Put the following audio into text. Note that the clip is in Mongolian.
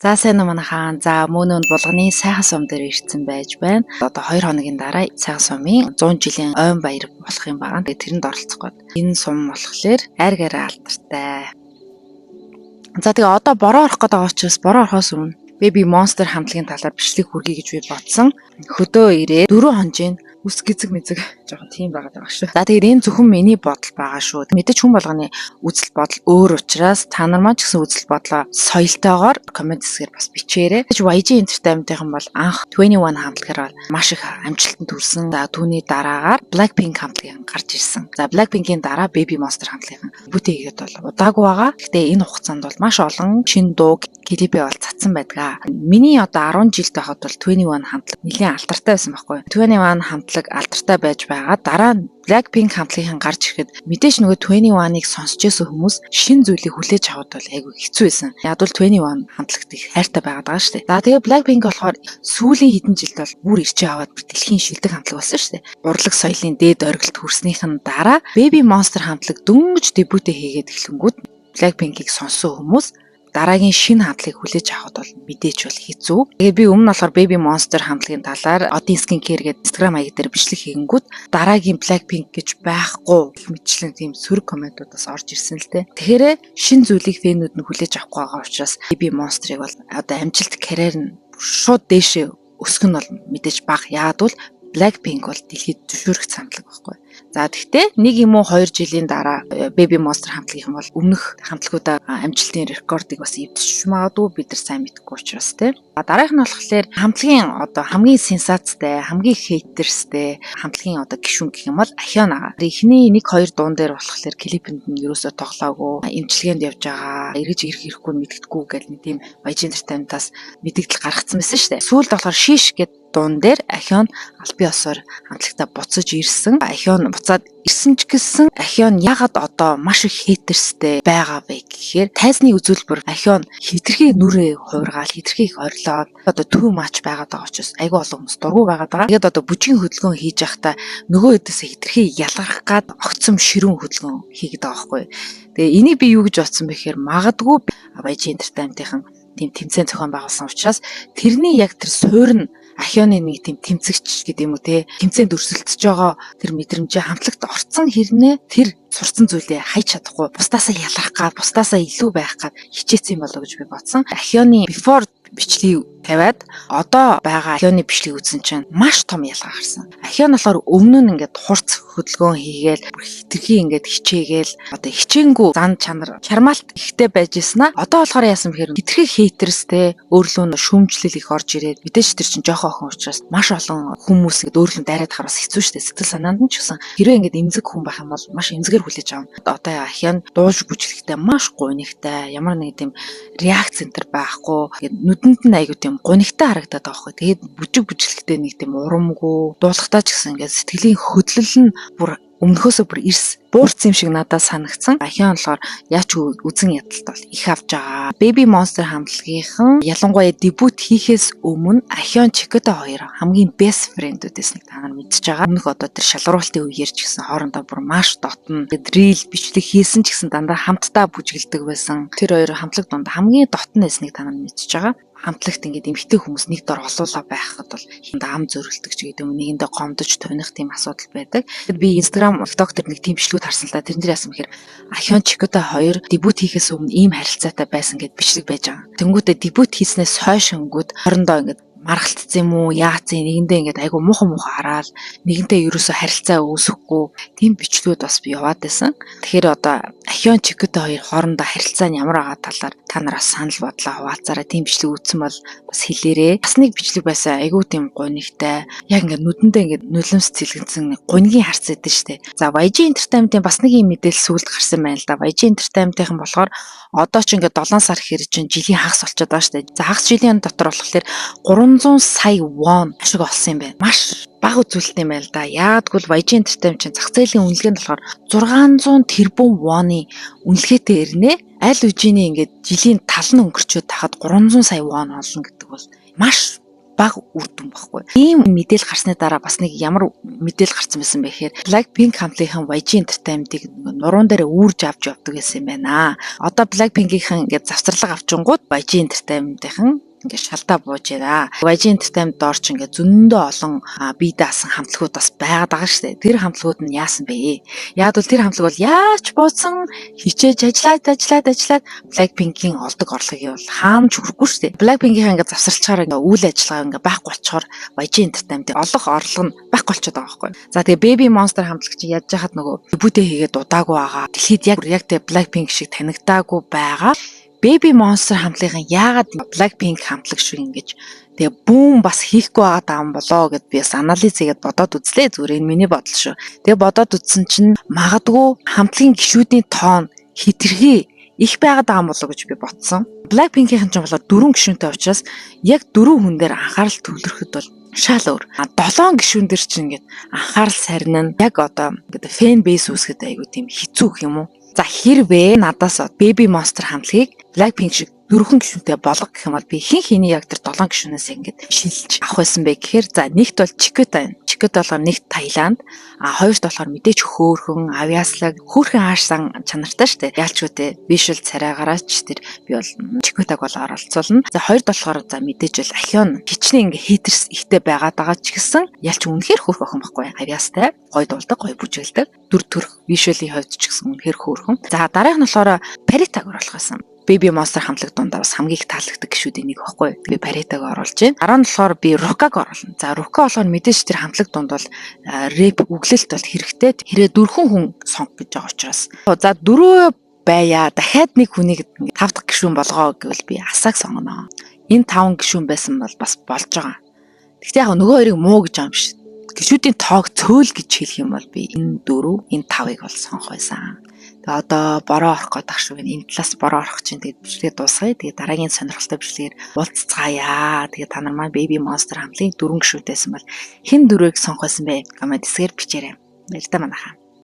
За сайн уу манайхаа. За мөн булганы сайхан сум дээр ирсэн байж байна. Одоо 2 хоногийн дараа сайхан сумын 100 жилийн ойн баяр болох юм байна. Тэгээ тэрэнд оролцох гээд. Энэ сум болохоор айр гараа алдартай. За тэгээ одоо бороо орох гэдэг учраас бороо орохоос өмнө Baby Monster хамтлагийн талаар бичлэг хүргэе гэж би бодсон. Хөдөө ирээд 4 хонжийн үс гизэг мэзэг жоохон тийм байгаад байгаа шүү. За тэгээд энэ зөвхөн миний бодол байгаа шүү. Мэдээж хүн болгоны үзэл бодол өөр учраас та нар маань ч гэсэн үзэл бодлоо соёлтойгоор коммент хэсгээр бас бичээрэй. YG Entertainment-ийн бол анх 21 хамтлагаар маш их амжилтанд хүрсэн. За түүний дараагаар Blackpink хамтлагийн гарч ирсэн. За Blackpink-ийн дараа Baby Monster хамтлагийн бүтээгээд бол удаагүй байгаа. Гэхдээ энэ хугацаанд бол маш олон шинэ дуу клипээ бол цацсан байдаг. Миний одоо 10 жилд байхад бол 21 хамтлаг нэлийн алдартай байсан байхгүй. 21 хамтлаг алдартай байж байгаа. Дараа нь Blackpink хамтлагийн гарч ирэхэд мэдээж нөгөө 21-ыг сонсч байсан хүмүүс шин зүйлийг хүлээж авах бол айгүй хэцүү байсан. Яг бол 21 хамтлагт их хайртай байгаад байгаа шүү дээ. За тэгээ Blackpink болохоор сүүлийн хэдэн жилд бол бүр ирчээ аваад дэлхийн шилдэг хамтлаг болсон шүү дээ. Урлаг соёлын дээд оргилд хүрснийхэн дараа Baby Monster хамтлаг дөнгөж дебютээ хийгээд эхлэнгүүт Blackpink-ийг сонссон хүмүүс дараагийн шинэ хамтлагийг хүлээж авахд бол мэдээж бол хэцүү. Тэгээ би өмнө болохоор Baby Monster хамтлагийн талаар Odin Skincare гэдэг Instagram хаяг дээр бичлэг хийгэнгүүт дараагийн Blackpink гэж байхгүй гэх мэтчлэн тийм сөрөг комментуудаас орж ирсэн л дээ. Тэгэхээр шинэ зүйлийг фэнүүд нь хүлээж авахгүй байгаа учраас Baby Monster-ыг бол одоо амжилт карьер нь шууд дээшээ өсгөх нь бол мэдээж бага. Яагад бол Blackpink бол дэлхийд зөвшөөрөх хамтлаг байхгүй. За тэгтээ 1 юм уу 2 жилийн дараа Baby Monster хамтлагийн бол өмнөх хамтлагуудаа амжилтын рекордыг бас эвдэж магадгүй бид нар сайн мэдэхгүй учраас тийм. Дараагийнх нь болохоор хамтлагийн одоо хамгийн сенсацтай, хамгийн хейтерстэй хамтлагийн одоо гишүүн гэх юм бол Ахион ага. Эхний 1-2 дуун дээр болохоор клипэнд нь ерөөсөө тоглоогүй, эмчилгээнд явж байгаа, эргэж ирэх ирэхгүй мэддэхгүй гэх нэг тийм YG Entertainment-аас мэдээлэл гаргацсан байсан шүү дээ. Сүүлд болохоор Шиш гэдэг дуун дээр Ахион албан ёсоор хамтлагтаа буцаж ирсэн. Ахион буцаад ирсэн ч гэсэн Ахион ягаад одоо маш их хейтерстэй байгаа вэ гэхээр тайзны үзүүлбэр Ахион хитрхи нүрээ хуургаал хитрхи их орилоод одоо too much байгаад байгаа учраас айгүй олон хүмүүс дургу байгаад байгаа. Тэгээд одоо бүжгийн хөдөлгөөн хийж явахдаа нөгөө хэдээс хитрхи ялгарх гад огцом ширүүн хөдөлгөөн хийгээд байгаа байхгүй. Тэгээ энийг би юу гэж бодсон бэ гэхээр магадгүй YG Entertainment-ийн тийм тэмцээн зохион байгуулсан учраас тэрний яг тэр суурь нь Ахионы нэг тийм тэмцэгч гэдэг юм уу те тэмцээнд өрсөлдөж байгаа тэр мэдрэмжээ хамтлагт орцсон хэрнээ тэр сурцсан зүйлээ хайж чадахгүй бусдаасаа ялгах гад бусдаасаа илүү байх гад хичээсэн болоо гэж би бодсон. Ахионы before бичлэгийг тавиад одоо байгаа Ахионы бичлэгийг үзсэн чинь маш том ялгаа гарсан. Ахион болохоор өмнө нь ингээд хурц хөдөлгөөн хийгээл хитрхи ингээд хичээгээл одоо хичээнгүү зан чанар чармаалт ихтэй байж ийснаа одоо болохоор яасан бэхээр хитрхи хейтерстэй өөрлөө шүүмжлэл их орж ирээд мэдээж тэр чинь жоохон охин учраас маш олон хүмүүс ингээд өөрлөө дайраад хараас хэцүү шттэ сэтгэл санаанд нь ч гэсэн хэрвээ ингээд эмзэг хүн байх юм бол маш эмзэгээр хүлээж авна. Одоо Ахион дуулж бүжиглэхдээ маш гуйнигтай ямар нэг тийм реакц центр байхгүй нүдэнд нь айгуу тийм гунигтай харагдаад байгаа хгүй. Тэгээд бүжиг бүжиглэхдээ нэг тийм урамгүй дуулахтаа ч гэсэн ингээд сэтгэлийн хөдлөл нь бүр өмнөхөөсөө бүр эрс буурсан юм шиг надад санагдсан. Ахион болохоор яач үзэн ядалт бол их авч байгаа. Baby Monster хамтлагийнхан ялангуяа дебют хийхээс өмнө Ахион Чикото хоёр хамгийн best friend-үүдээс нэг та нар мэдчихэж байгаа. Өмнөх одоо тэр шалгаруулалтын үеэр ч гэсэн хоорондоо бүр маш дотно reel бичлэг хийсэн ч гэсэн дандаа хамтдаа бүжгэлдэг байсан. Тэр хоёр хамтлаг донд хамгийн дотно байсныг та нар мэдчихэж байгаа. Хамтлагт ингээд эмхтэй хүмүүс нэг дор олуулаа байхад бол ам зөрөлдөг ч гэдэг юм нэгэндээ гомдож туних тийм асуудал байдаг. Би Instagram, TikTok дээр нэг тийм бичлэг харсан л да. Тэрэн дээр яасан бэхээр Ахион Чикото хоёр дебют хийхээс өмнө ийм харилцаатай байсан гэд бичлэг байж байгаа. Тэнгүүдээ дебют хийснээс хойш өнгөд хоорондоо ингээд маргалтцсан юм уу яацын нэгэндээ ингээд айгу муухан хараад нэгэнтэй ерөөсө харилцаа үүсэхгүй тийм бичлэгүүд бас би яваад байсан. Тэгэхээр одоо Ахион Чикото хоёр хоорондоо харилцаа нь ямар байгаа талаар та нараас санал бодлоо хуваалцаарай. Тийм бичлэг үүссэн бол бас хэлээрэй. Бас нэг бичлэг байсан айгу тийм гунигтай яг ингээд нүдэндээ ингээд нулимс цэлгэнсэн гунигийн харц идэв штэ. За YG Entertainment-ийн бас нэг юм мэдээлэл сүлд гарсан байна л да. YG Entertainment-ийн болохоор одоо ч ингээд 7 сар хэрэг чинь жилийн хагас болчиход байгаа штэ. За хагас жилийн дотор болохоор 300 сая вон ашиг олсон юм байна. Маш бага үзүүлэлт юм байна л да. Яагадгүй YG Entertainment чинь зах зээлийн үнэлгээ нь болохоор 600 тэрбум воны үнэлгээтэй ирнэ. Аль үжиний ингээд жилийн тал нь өнгөрчөөд тахад 300 сая вон олно гэдэг бол маш бага үр дүн баггүй. Ийм мэдээлэл гарсны дараа бас нэг ямар мэдээлэл гарсан байсан бэ гэхээр Blackpink хамтлагийн YG Entertainment-ийг нуруунд дээр үүрж авч явдаг гэсэн юм байна. Одоо Blackpink-ийн ингээд завсарлага авчингууд YG Entertainment-ийн ингээд шалтаа бууж яана. YG Entertainment доор ч ингээд зөндөө олон бие даасан хамтлагууд бас байгаад байгаа шүү дээ. Тэр хамтлагууд нь яасан бэ? Яг бол тэр хамтлаг бол яаж буусан хичээж ажиллаад Blackpink-ийн олдог орлогыг бол хаамж хүрэхгүй шүү дээ. Blackpink-ийн ингээд завсарлахаар ингээд үйл ажиллагаа ингээд байхгүй болчоор YG Entertainment олох орлого нь байхгүй болчиход байгаа байхгүй. За тэгээ Baby Monster хамтлаг чинь яаж яхад нөгөө дебютээ хийгээд удаагүй байгаа. Дэлхийд яг тэгээ Blackpink шиг танигдаагүй байгаа. Baby Monster хамтлагийн яагаад Blackpink хамтлаг шиг ингэж тэгээ бүүн бас хийхгүй байгаа юм болоо гэд би бас анализ хийгээд бодоод үзлээ. Зүгээр энэ миний бодол шүү. Тэгээ бодоод үзсэн чинь магадгүй хамтлагийн гишүүдийн тоон хитрхи их байгаад байгаа юм болоо гэж би бодсон. Blackpink-ийн ч болоо 4 гишүүнтэй учраас яг 4 хүн дээр анхаарал төвлөрөхөд бол шал өөр. 7 гишүүн дээр чинь ингээд анхаарал сарнина яг одоо ингээд фэн бейс үүсгэхэд айгу тийм хэцүү гэх юм уу. За хэрвээ надаас Baby Monster хамтлагийг Blackpink шиг 4 гишүүнтэй болгох гэх юм бол би хин хиний яг тэр 7 гишүүнээс ингэж шилж авах байсан бэ гэхээр за нэгт бол Chiketa. Chiketa болохоор нэгт Таиланд, хоёрт болохоор мэдээж хөөхөн, авьяаслаг, хөөхөн аашсан чанартай штэ. Яалч үтэй visual царайгаараач тэр би бол Chiketag бол оролцуулна. За хоёрт болохоор за мэдээж бол Ахион хичнээн ингээ хейтерс ихтэй байгаад байгаа ч гэсэн ялч үнэхээр хөөх охин байхгүй. Авьяастай, гой дуулдаг, гой бүжгэлдэг, дүр төрх visual-ийн хувьд ч гэсэн үнэхээр хөөхөн. За дараагийнх нь болохоор Paritag оруулах байсан. Baby Monster хамтлаг дундаа бас хамгийн их таалагддаг гишүүдийн нэг байхгүй. Би Paritag оруулж байна. Дараа нь болохоор би Ruka-г оруулна. За Ruka болохоор мэдээж тэр хамтлаг дунд бол рэп үглэлт бол хэрэгтэй. Хэрэг 4 хүн сонгох гэж байгаа учраас. За 4 байя. Дахиад нэг хүнийг 5 дахь гишүүн болгоо гэвэл би Асааг сонгоно. Энэ 5 гишүүн байсан бол бас болж байгаа. Гэхдээ яг нөгөө хоёрыг муу гэж байгаа юм биш. Гишүүдийн тоог цөөл гэж хэлэх юм бол би энэ 4, энэ 5-ыг бол сонгох байсан. Тэгээ одоо бороо орох гэдэг шүү. Энэ талаас бороо орох чинь тэгээд бичлэгээ дуусгая. Тэгээд дараагийн сонирхолтой бичлэгээр уулзцаая. Тэгээд та нар маань Baby Monster хамтлагийн 4 гишүүдтэйсэн бол хэн 4-ыг сонгох байсан бэ? Комент хэсгээр бичээрэй. Баярлалаа манайхаа.